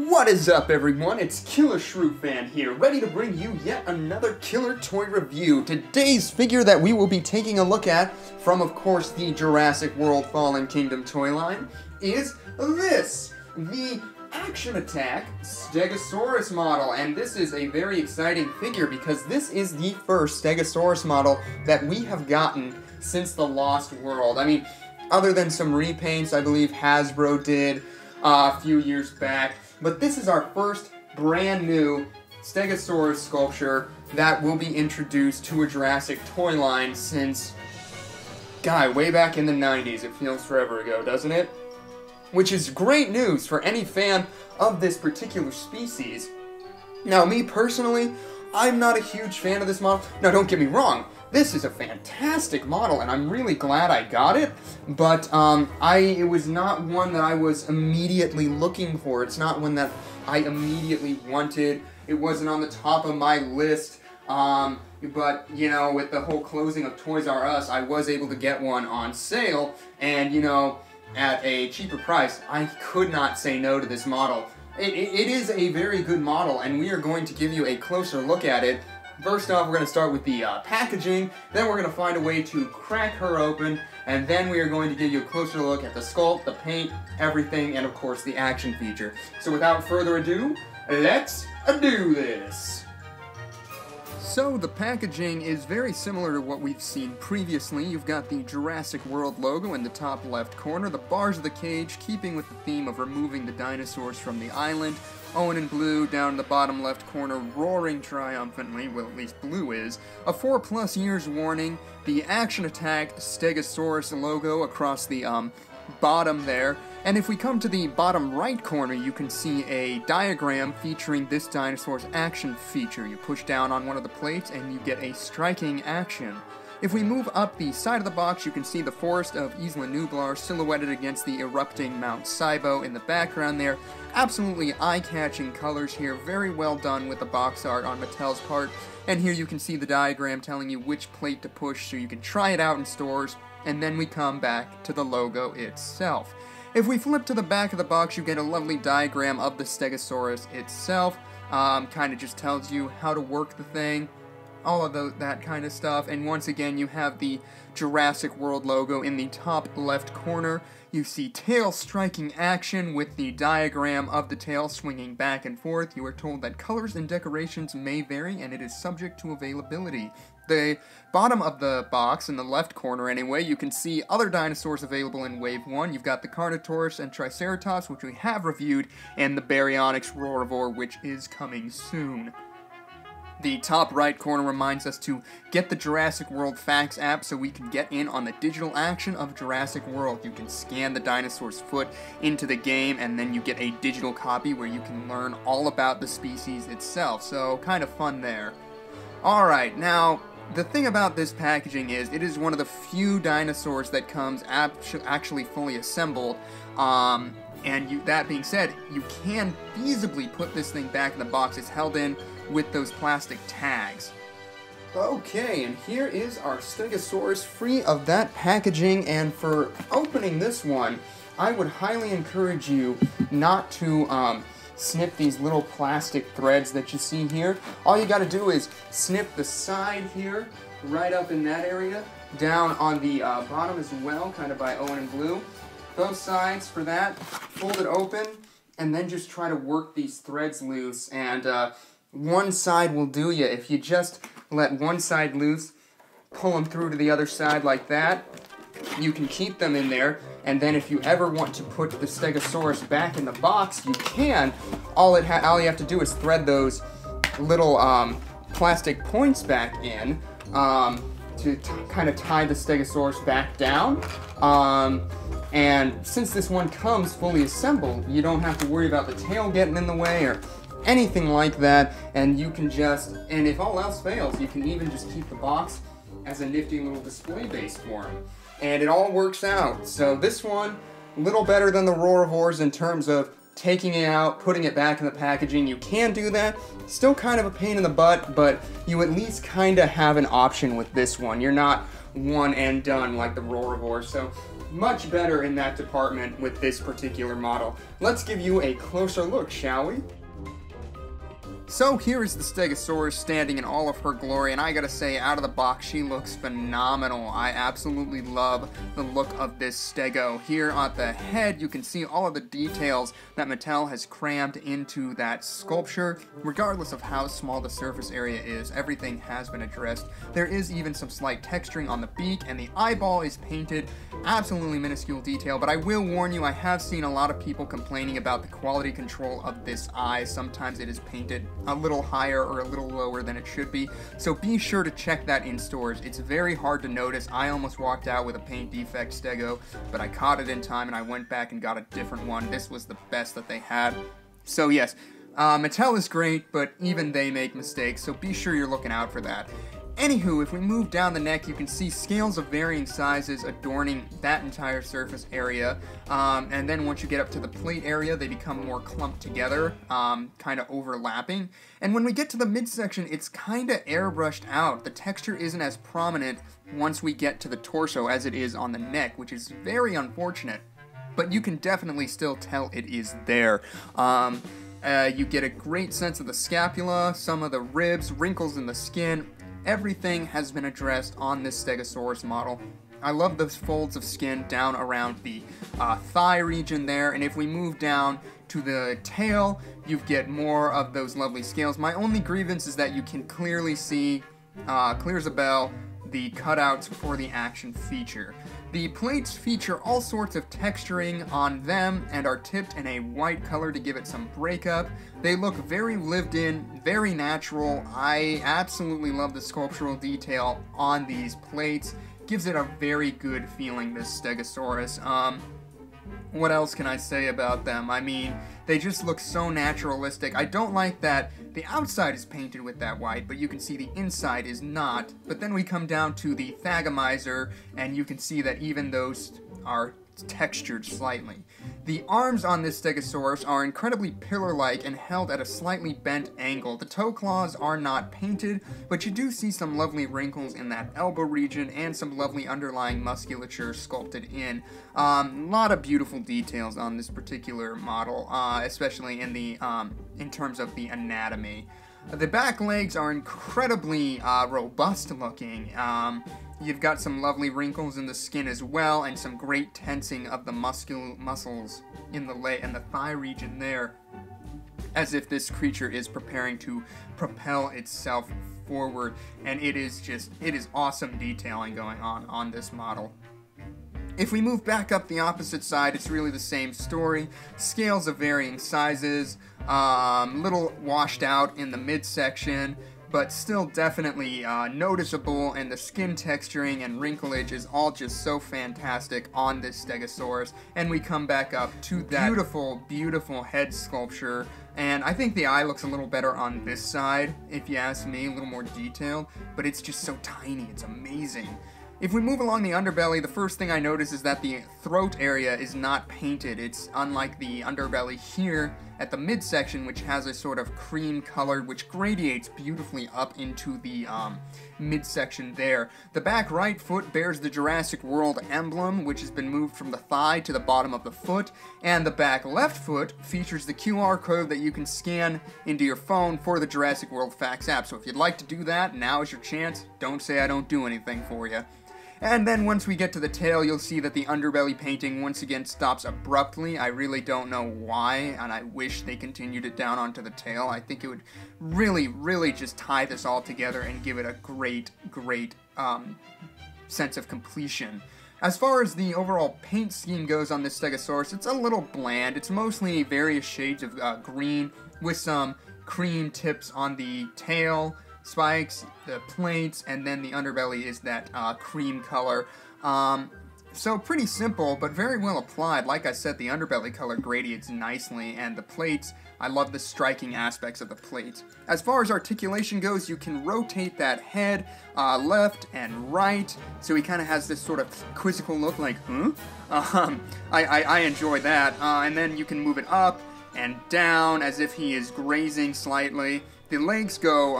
What is up, everyone? It's Killer Shrew Fan here, ready to bring you yet another killer toy review. Today's figure that we will be taking a look at from, of course, the Jurassic World Fallen Kingdom toy line is this, the Action Attack Stegosaurus model. And this is a very exciting figure because this is the first Stegosaurus model that we have gotten since the Lost World. I mean, other than some repaints I believe Hasbro did a few years back. But this is our first brand new Stegosaurus sculpture that will be introduced to a Jurassic toy line since, way back in the 90s. It feels forever ago, doesn't it? Which is great news for any fan of this particular species. Now, me personally, I'm not a huge fan of this model. Now, don't get me wrong. This is a fantastic model, and I'm really glad I got it, but it was not one that I was immediately looking for. It's not one that I immediately wanted. It wasn't on the top of my list, but, you know, with the whole closing of Toys R Us, I was able to get one on sale, and, you know, at a cheaper price. I could not say no to this model. It is a very good model, and we are going to give you a closer look at it. First off, we're going to start with the packaging, then we're going to find a way to crack her open, and then we are going to give you a closer look at the sculpt, the paint, everything, and of course the action feature. So without further ado, let's do this! So the packaging is very similar to what we've seen previously. You've got the Jurassic World logo in the top left corner, the bars of the cage keeping with the theme of removing the dinosaurs from the island. Owen in blue down in the bottom left corner, roaring triumphantly, well, at least blue is. A 4+ years warning, the Action Attack Stegosaurus logo across the bottom there. And if we come to the bottom right corner, you can see a diagram featuring this dinosaur's action feature. You push down on one of the plates and you get a striking action. If we move up the side of the box, you can see the forest of Isla Nublar silhouetted against the erupting Mount Saibo in the background there. Absolutely eye-catching colors here, very well done with the box art on Mattel's part. And here you can see the diagram telling you which plate to push so you can try it out in stores, and then we come back to the logo itself. If we flip to the back of the box, you get a lovely diagram of the Stegosaurus itself. Kind of just tells you how to work the thing. All of that kind of stuff, and once again you have the Jurassic World logo in the top left corner. You see tail striking action with the diagram of the tail swinging back and forth. You are told that colors and decorations may vary and it is subject to availability. The bottom of the box, in the left corner anyway, you can see other dinosaurs available in Wave 1. You've got the Carnotaurus and Triceratops, which we have reviewed, and the Baryonyx Roarivore, which is coming soon. The top right corner reminds us to get the Jurassic World Facts app so we can get in on the digital action of Jurassic World. You can scan the dinosaur's foot into the game and then you get a digital copy where you can learn all about the species itself, so kind of fun there. Alright, now, the thing about this packaging is it is one of the few dinosaurs that comes actually fully assembled, and that being said, you can feasibly put this thing back in the box. It's held in with those plastic tags. Okay, and here is our Stegosaurus free of that packaging, and for opening this one, I would highly encourage you not to snip these little plastic threads that you see here. All you gotta do is snip the side here, right up in that area, down on the bottom as well, kind of by Owen in blue. Both sides for that, fold it open, and then just try to work these threads loose, and one side will do you. If you just let one side loose, pull them through to the other side like that, you can keep them in there, and then if you ever want to put the Stegosaurus back in the box, you can. All you have to do is thread those little plastic points back in to kind of tie the Stegosaurus back down. And since this one comes fully assembled, you don't have to worry about the tail getting in the way or anything like that, and you can just, and if all else fails, you can even just keep the box as a nifty little display base for them. And it all works out. So this one, a little better than the Roarivores in terms of taking it out, putting it back in the packaging. You can do that. Still kind of a pain in the butt, but you at least kind of have an option with this one. You're not one and done like the Roarivore. So Much better in that department with this particular model. Let's give you a closer look, shall we? So here is the Stegosaurus standing in all of her glory, and I gotta say, out of the box, she looks phenomenal. I absolutely love the look of this Stego. Here at the head, you can see all of the details that Mattel has crammed into that sculpture. Regardless of how small the surface area is, everything has been addressed. There is even some slight texturing on the beak, and the eyeball is painted. Absolutely minuscule detail, but I will warn you, I have seen a lot of people complaining about the quality control of this eye. Sometimes it is painted a little higher or a little lower than it should be, so be sure to check that in stores. It's very hard to notice. I almost walked out with a paint defect Stego, but I caught it in time and I went back and got a different one. This was the best that they had. So yes, Mattel is great, but even they make mistakes, so be sure you're looking out for that. Anywho, if we move down the neck, you can see scales of varying sizes adorning that entire surface area. And then once you get up to the plate area, they become more clumped together, kind of overlapping. And when we get to the midsection, it's kind of airbrushed out. The texture isn't as prominent once we get to the torso as it is on the neck, which is very unfortunate. But you can definitely still tell it is there. You get a great sense of the scapula, some of the ribs, wrinkles in the skin. Everything has been addressed on this Stegosaurus model. I love those folds of skin down around the thigh region there, and if we move down to the tail, you get more of those lovely scales. My only grievance is that you can clearly see, clear as a bell, the cutouts for the action feature. The plates feature all sorts of texturing on them and are tipped in a white color to give it some breakup. They look very lived in, very natural. I absolutely love the sculptural detail on these plates. Gives it a very good feeling, this Stegosaurus. What else can I say about them? I mean, they just look so naturalistic. I don't like that the outside is painted with that white, but you can see the inside is not. But then we come down to the Thagomizer, and you can see that even those are textured slightly. The arms on this Stegosaurus are incredibly pillar-like and held at a slightly bent angle. The toe claws are not painted, but you do see some lovely wrinkles in that elbow region and some lovely underlying musculature sculpted in. A lot of beautiful details on this particular model, especially in the in terms of the anatomy. The back legs are incredibly robust looking. You've got some lovely wrinkles in the skin as well, and some great tensing of the muscles in the leg and the thigh region there, as if this creature is preparing to propel itself forward. And it is awesome detailing going on this model. If we move back up the opposite side, it's really the same story. Scales of varying sizes, little washed out in the midsection, but still definitely noticeable, and the skin texturing and wrinklage is all just so fantastic on this Stegosaurus. And we come back up to that beautiful, beautiful head sculpture, and I think the eye looks a little better on this side, if you ask me, a little more detailed, but it's just so tiny, it's amazing. If we move along the underbelly, the first thing I notice is that the throat area is not painted. It's unlike the underbelly here at the midsection, which has a sort of cream color, which gradiates beautifully up into the midsection there. The back right foot bears the Jurassic World emblem, which has been moved from the thigh to the bottom of the foot, and the back left foot features the QR code that you can scan into your phone for the Jurassic World Facts app. So if you'd like to do that, now is your chance. Don't say I don't do anything for you. And then once we get to the tail, you'll see that the underbelly painting once again stops abruptly. I really don't know why, and I wish they continued it down onto the tail. I think it would really, really just tie this all together and give it a great, great sense of completion. As far as the overall paint scheme goes on this Stegosaurus, it's a little bland. It's mostly various shades of green with some cream tips on the tail, spikes, the plates, and then the underbelly is that cream color. So pretty simple, but very well applied. Like I said, the underbelly color gradiates nicely, and the plates, I love the striking aspects of the plates. As far as articulation goes, you can rotate that head left and right, so he kind of has this sort of quizzical look like, huh? I enjoy that. And then you can move it up and down as if he is grazing slightly. the legs go,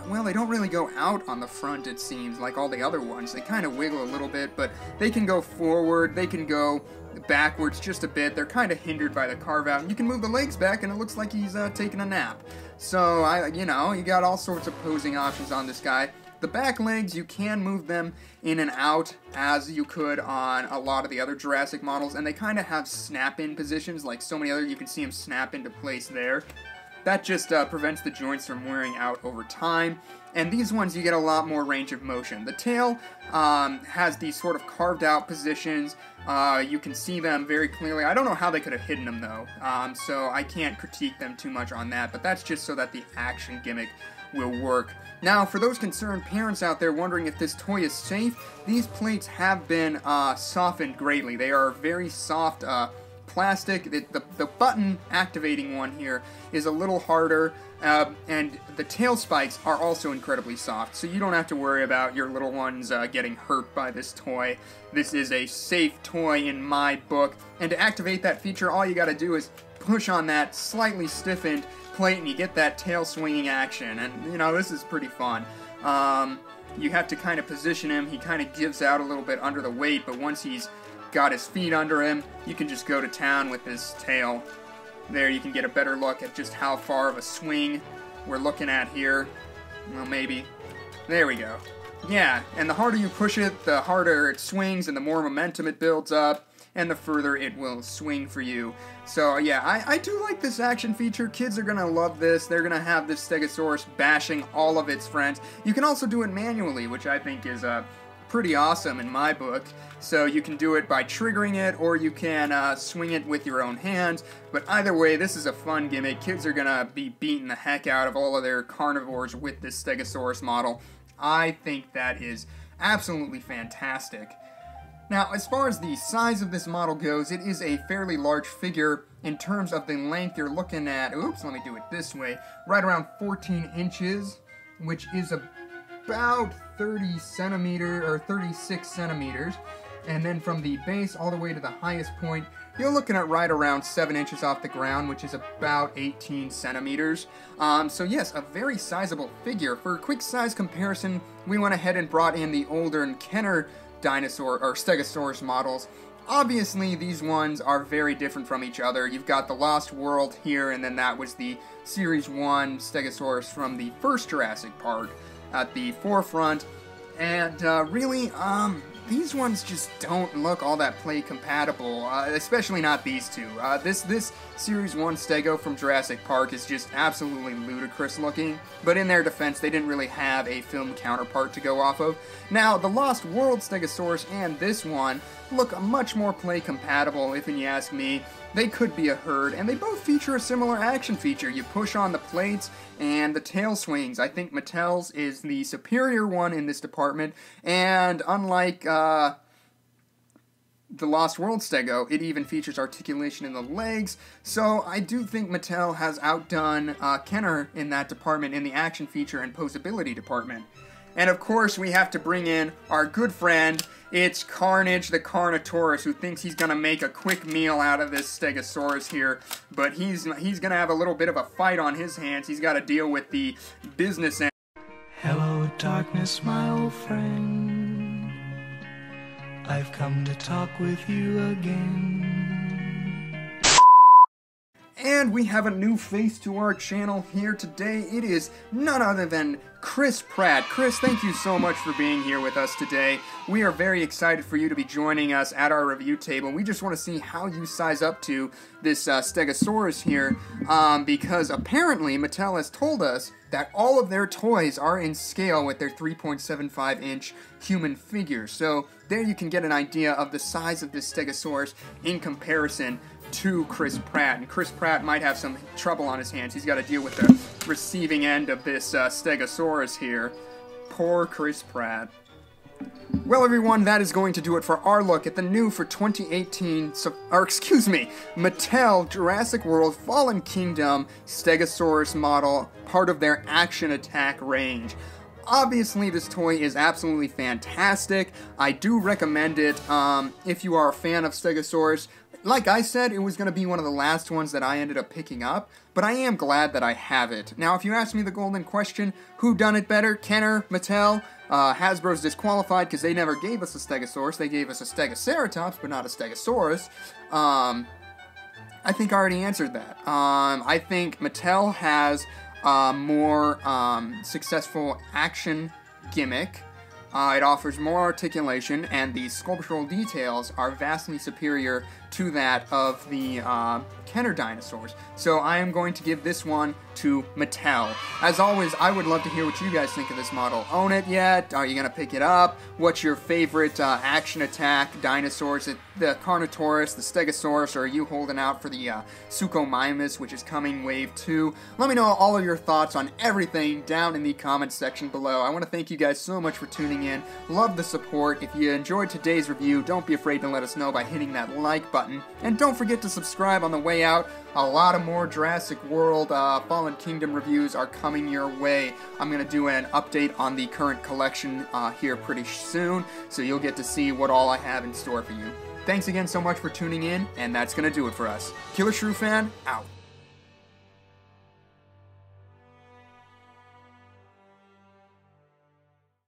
well, they don't really go out on the front, it seems, like all the other ones. They kind of wiggle a little bit, but they can go forward, they can go backwards just a bit. They're kind of hindered by the carve-out. You can move the legs back, and it looks like he's taking a nap. So, you know, you got all sorts of posing options on this guy. The back legs, you can move them in and out as you could on a lot of the other Jurassic models, and they kind of have snap-in positions, like so many other. You can see them snap into place there. That just prevents the joints from wearing out over time. And these ones, you get a lot more range of motion. The tail has these sort of carved out positions. You can see them very clearly. I don't know how they could have hidden them though, so I can't critique them too much on that, but that's just so that the action gimmick will work. Now, for those concerned parents out there wondering if this toy is safe, these plates have been softened greatly. They are very soft plastic. The button activating one here is a little harder, and the tail spikes are also incredibly soft, so you don't have to worry about your little ones getting hurt by this toy. This is a safe toy in my book, and to activate that feature, all you gotta do is push on that slightly stiffened plate and you get that tail swinging action, and you know, this is pretty fun. You have to kind of position him. He kind of gives out a little bit under the weight, but once he's got his feet under him, you can just go to town with his tail. There you can get a better look at just how far of a swing we're looking at here. Well, maybe. There we go. Yeah, and the harder you push it, the harder it swings and the more momentum it builds up, and the further it will swing for you. So yeah, I do like this action feature. Kids are gonna love this. They're gonna have this Stegosaurus bashing all of its friends. You can also do it manually, which I think is pretty awesome in my book. So you can do it by triggering it, or you can swing it with your own hands. But either way, this is a fun gimmick. Kids are gonna be beating the heck out of all of their carnivores with this Stegosaurus model. I think that is absolutely fantastic. Now, as far as the size of this model goes, it is a fairly large figure in terms of the length. You're looking at, oops, let me do it this way, right around 14 inches, which is about 30 centimeters, or 36 centimeters. And then from the base all the way to the highest point, you're looking at right around 7 inches off the ground, which is about 18 centimeters. So yes, a very sizable figure. For a quick size comparison, we went ahead and brought in the older and Kenner dinosaur or Stegosaurus models. Obviously, these ones are very different from each other. You've got the Lost World here, and then that was the Series 1 Stegosaurus from the first Jurassic Park at the forefront. And really, these ones just don't look all that play compatible, especially not these two. This Series 1 Stego from Jurassic Park is just absolutely ludicrous looking, but in their defense, they didn't really have a film counterpart to go off of. Now, the Lost World Stegosaurus and this one look much more play compatible, if you ask me. They could be a herd, and they both feature a similar action feature. You push on the plates, and the tail swings. I think Mattel's is the superior one in this department, and unlike the Lost World Stego, it even features articulation in the legs, so I do think Mattel has outdone Kenner in that department in the action feature and posability department. And of course, we have to bring in our good friend. It's Carnage the Carnotaurus, who thinks he's gonna make a quick meal out of this Stegosaurus here, but he's gonna have a little bit of a fight on his hands. He's got to deal with the business end. Hello, darkness, my old friend. I've come to talk with you again. And we have a new face to our channel here today. It is none other than Chris Pratt. Chris, thank you so much for being here with us today. We are very excited for you to be joining us at our review table. We just want to see how you size up to this Stegosaurus here, because apparently Mattel has told us that all of their toys are in scale with their 3.75-inch human figures. So there you can get an idea of the size of this Stegosaurus in comparison to Chris Pratt. And Chris Pratt might have some trouble on his hands. He's got to deal with the receiving end of this Stegosaurus here. Poor Chris Pratt. Well, everyone, that is going to do it for our look at the new for 2018, Mattel Jurassic World Fallen Kingdom Stegosaurus model, part of their Action Attack range. Obviously, this toy is absolutely fantastic. I do recommend it if you are a fan of Stegosaurus. like I said, it was going to be one of the last ones that I ended up picking up, but I am glad that I have it. Now, if you ask me the golden question, who done it better, Kenner, Mattel? Hasbro's disqualified because they never gave us a Stegosaurus. They gave us a Stegoceratops, but not a Stegosaurus. I think I already answered that. I think Mattel has a more successful action gimmick. It offers more articulation, and the sculptural details are vastly superior to that of the Kenner dinosaurs. So I am going to give this one to Mattel. As always, I would love to hear what you guys think of this model. Own it yet? Are you going to pick it up? What's your favorite action attack dinosaurs? The Carnotaurus, the Stegosaurus, or are you holding out for the Suchomimus, which is coming Wave 2? Let me know all of your thoughts on everything down in the comments section below. I want to thank you guys so much for tuning in. Love the support. If you enjoyed today's review, don't be afraid to let us know by hitting that like button. And don't forget to subscribe on the way out. A lot of more Jurassic World Fallen Kingdom reviews are coming your way. I'm going to do an update on the current collection here pretty soon, so you'll get to see what all I have in store for you. Thanks again so much for tuning in, and that's going to do it for us. Killer Shrew Fan, out.